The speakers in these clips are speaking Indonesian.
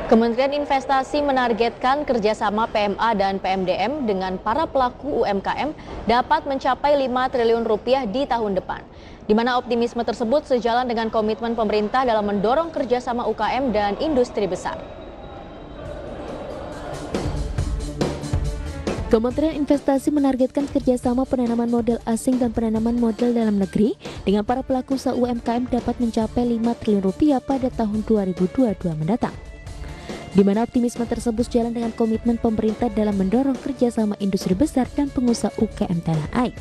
Kementerian Investasi menargetkan kerjasama PMA dan PMDM dengan para pelaku UMKM dapat mencapai 5 triliun rupiah di tahun depan. Di mana optimisme tersebut sejalan dengan komitmen pemerintah dalam mendorong kerjasama UKM dan industri besar. Kementerian Investasi menargetkan kerjasama penanaman modal asing dan penanaman modal dalam negeri dengan para pelaku usaha UMKM dapat mencapai 5 triliun rupiah pada tahun 2022 mendatang. Di mana optimisme tersebut sejalan dengan komitmen pemerintah dalam mendorong kerjasama industri besar dan pengusaha UKM tanah air.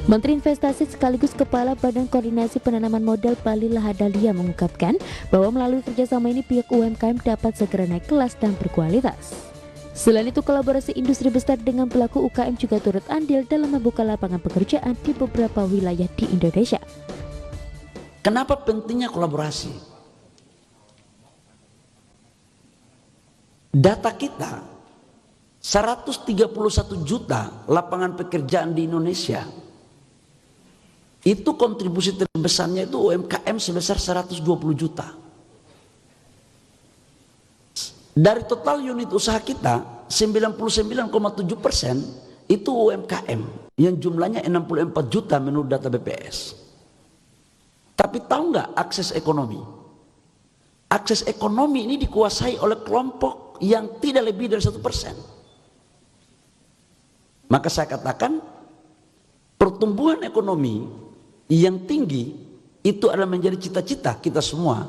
Menteri Investasi sekaligus Kepala Badan Koordinasi Penanaman Modal Bali Lahadalia mengungkapkan bahwa melalui kerjasama ini pihak UMKM dapat segera naik kelas dan berkualitas. Selain itu, kolaborasi industri besar dengan pelaku UKM juga turut andil dalam membuka lapangan pekerjaan di beberapa wilayah di Indonesia. Kenapa pentingnya kolaborasi? Data kita, 131 juta lapangan pekerjaan di Indonesia, itu kontribusi terbesarnya itu UMKM sebesar 120 juta. Dari total unit usaha kita, 99,7% itu UMKM yang jumlahnya 64 juta menurut data BPS. Tapi tahu nggak akses ekonomi? Akses ekonomi ini dikuasai oleh kelompok yang tidak lebih dari 1%. Maka saya katakan pertumbuhan ekonomi yang tinggi itu adalah menjadi cita-cita kita semua.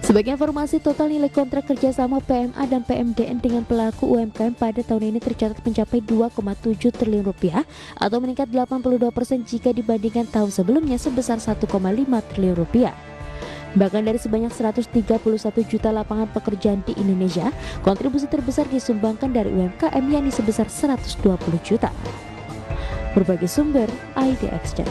Sebagai informasi, total nilai kontrak kerjasama PMA dan PMDN dengan pelaku UMKM pada tahun ini tercatat mencapai 2,7 triliun rupiah atau meningkat 82% jika dibandingkan tahun sebelumnya sebesar 1,5 triliun rupiah. Bahkan dari sebanyak 131 juta lapangan pekerjaan di Indonesia, kontribusi terbesar disumbangkan dari UMKM yakni sebesar 120 juta. Berbagai sumber IDX.